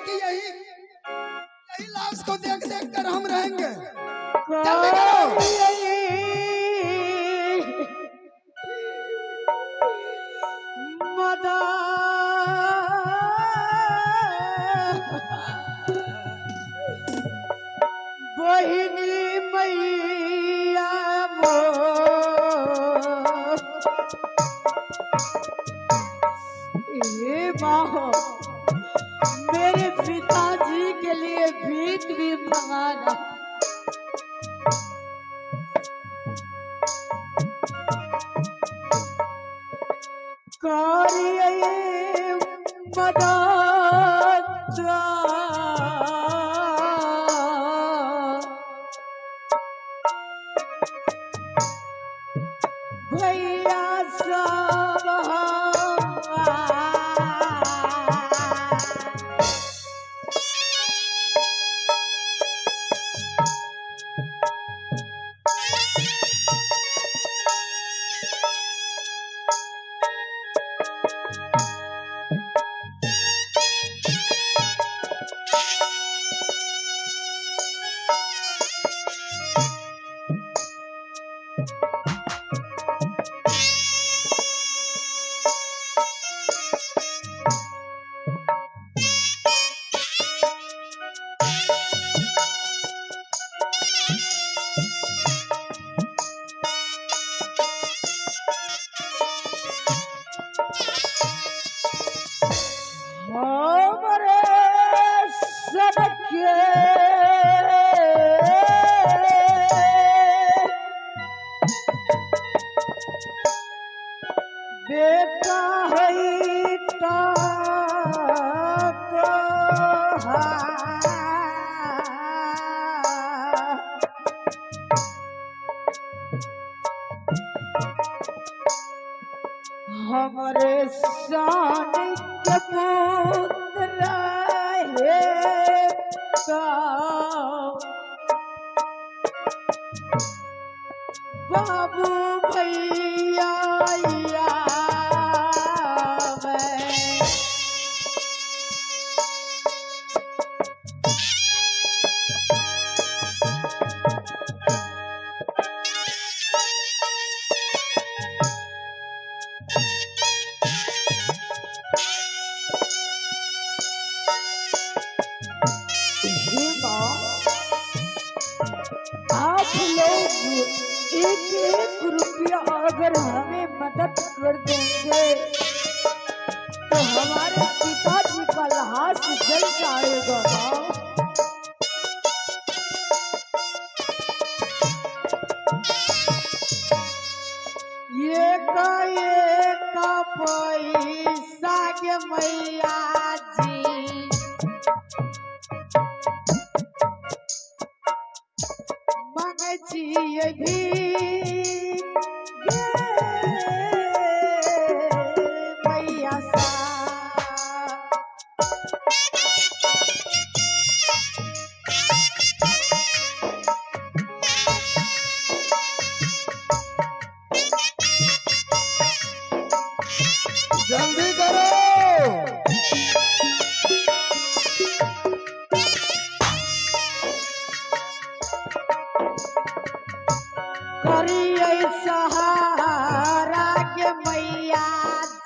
कि यही यही लाश को देख देख कर हम रहेंगे। जल्दी करो। बहिनी मैया हे माँ, मेरे पिताजी के लिए भीख भी मंगाना। भैया सब बेटा है हमारे शान के पुत्र है बाबू भैया आप लोग एक एक रुपया अगर हमें मदद कर देंगे तो हमारे पिताजी का लाश जल जाएगा। ये का पैसा के मैया जी मांगे भी मैया सा जल्दी करो। करिए सहारा के मैया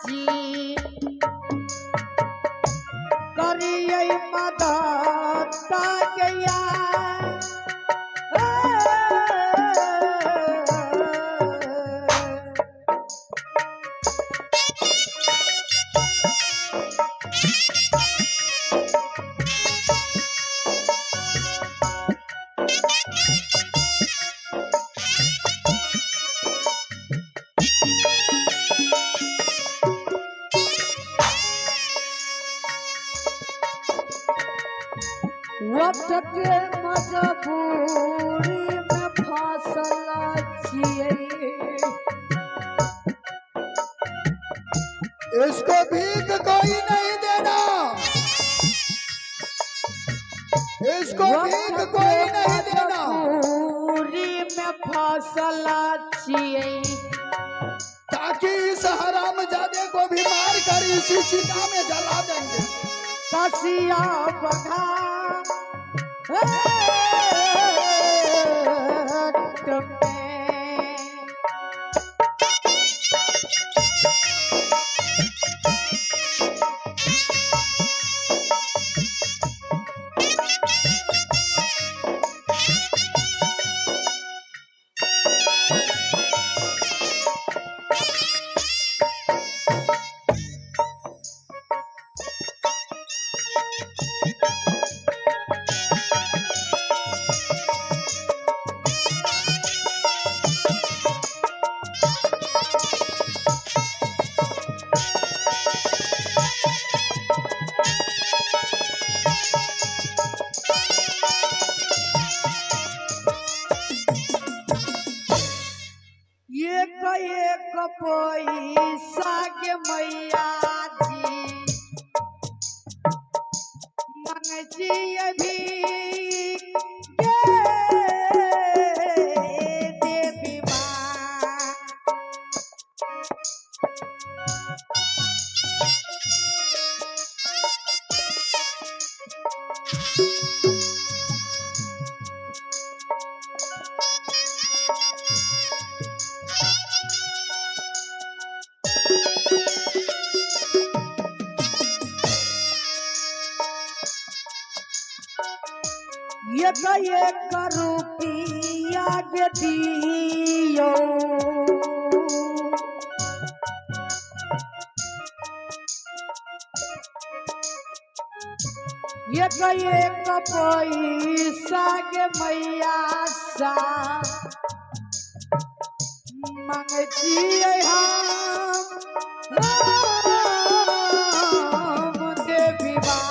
जी करिए मदद गया वक्त के मजबूरी में फासल छिए इसको भीख कोई नहीं देना। इसको भीख कोई नहीं देना। मजबूरी में फासल छिए ताकि इस हरामजादे को भी मार कर इसी चिता में जला देंगे। ससिया बघा एक पैसा के मैया जी मंगजी अभी देवी माँ एक रुपया के दियो एक पैसा के मैया सा मंगचिए हम देवी माँ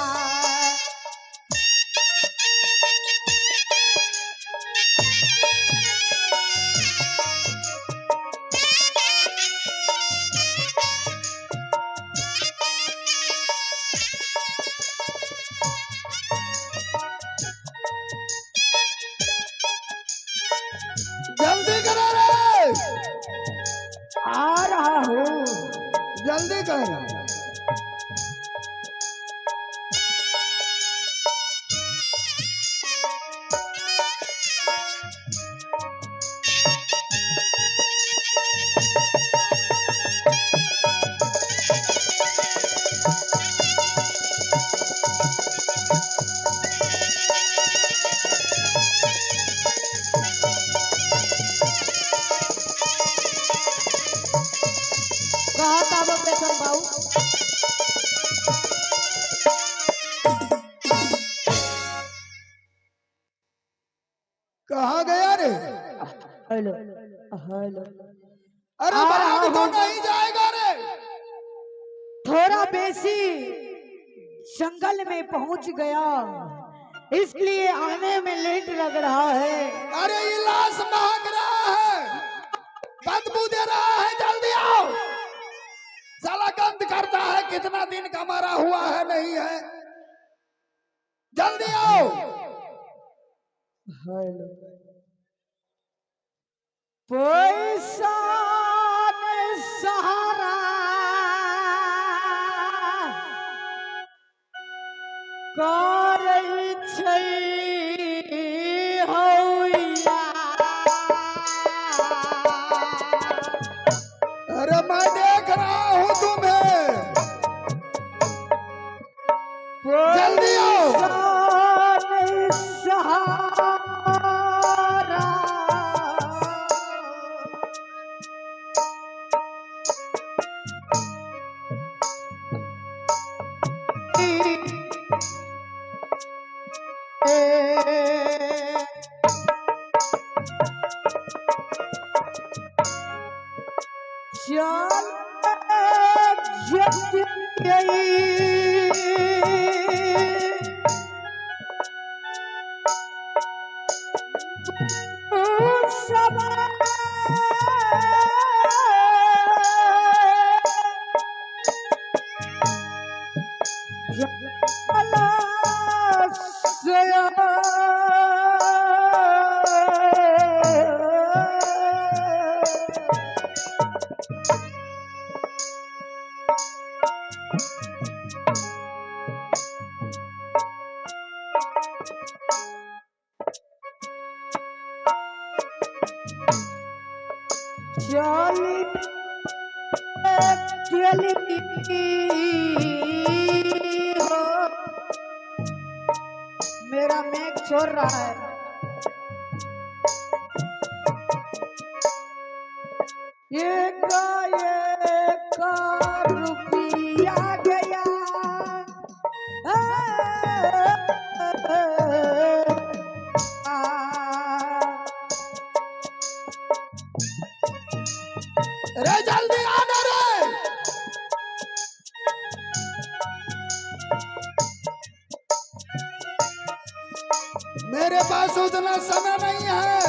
जल्दी करो रे, आ रहा हूँ। जल्दी कर। कहा था वो बेचन बाबू कहाँ गया रे? हेलो हेलो अरे भाग तो नहीं जाएगा रे। थोड़ा बेसी जंगल में पहुंच गया इसलिए आने में लेट लग रहा है। अरे ये लाश महक रहा है, बदबू दे रहा है, जल्दी आओ। साला गंद करता है, कितना दिन का मरा हुआ है नहीं है, जल्दी आओ। हेलो पैसा ने सहारा करै छै हौया। अरे मैं देख रहा हूँ तुम्हें, जल्दी आओ। पैसा ने सहारा चली चली हो, मेरा मैग छोड़ रहा है। एक रुपया गया रे जल्दी आना रे। मेरे पास उतना समय नहीं है।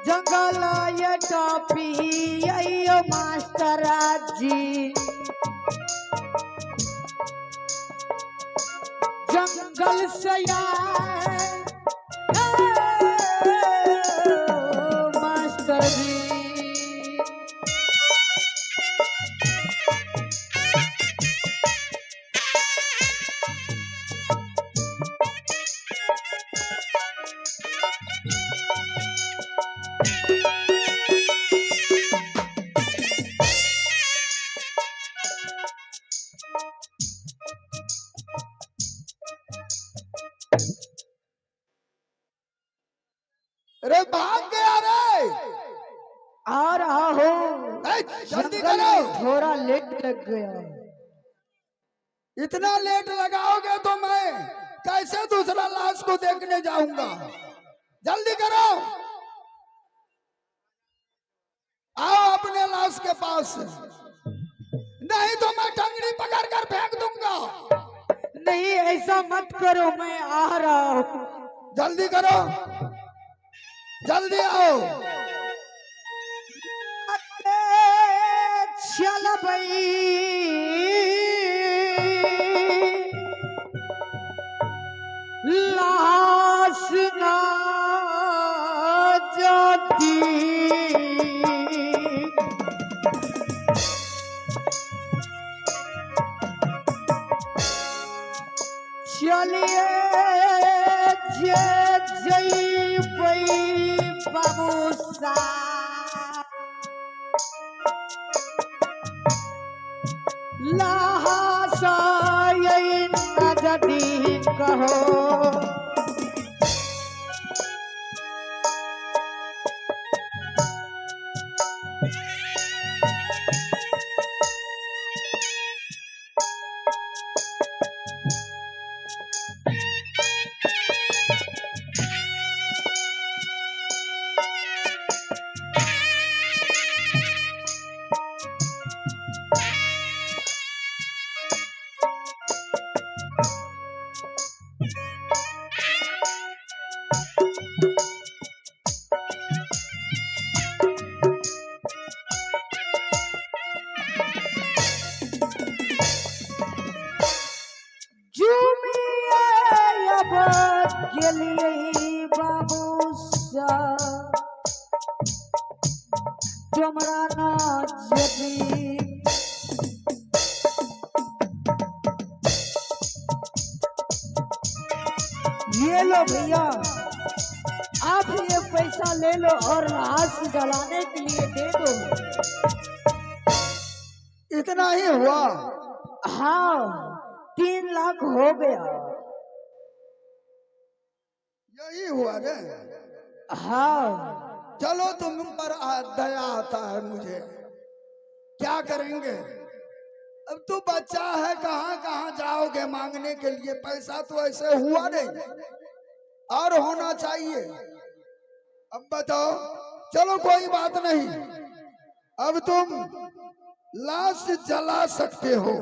जंगल ये टॉपी अयो मास्टर जी, जंगल से आए मास्टर जी। रे भाग गया रे। आ रहा हूँ। जल्दी जंगल करो। में थोड़ा लेट लग गया। इतना लेट लगाओगे तो मैं कैसे दूसरा लाश को देखने जाऊंगा। जल्दी करो। आओ अपने लाश के पास, नहीं तो मैं टंगड़ी पकड़ कर फेंक दूंगा। नहीं ऐसा मत करो, मैं आ रहा हूँ। जल्दी करो, जल्दी आओ। चल भाई लाश ना जाती, चलिए जय भाई बाबू साहब, लाशा यही न जदी कहो। गेलिए बाबू साहब, तुमरा ना जदी ये लो भैया, आप ये पैसा ले लो और लाश जलाने के लिए दे दो। इतना ही हुआ? हाँ 3 लाख हो गया। यही हुआ रे? हाँ चलो तुम पर दया आता है मुझे, क्या करेंगे अब। तू बच्चा है, कहाँ कहाँ जाओगे मांगने के लिए पैसा, तो ऐसे हुआ नहीं और होना चाहिए। अब बताओ, चलो कोई बात नहीं, अब तुम लाश जला सकते हो।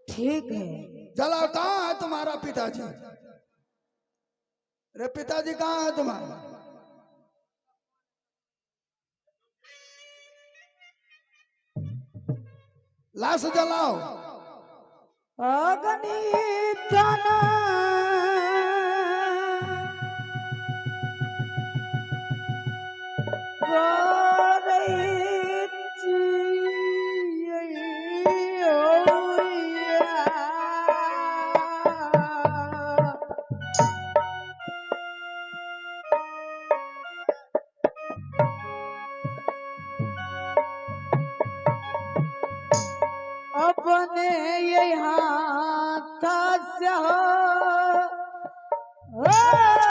ठीक है। जलाओ। कहाँ है तुम्हारा पिताजी? अरे पिताजी कहाँ है तुम्हारा? लाश जलाओ। अगणितना अपने ये हाथ से हो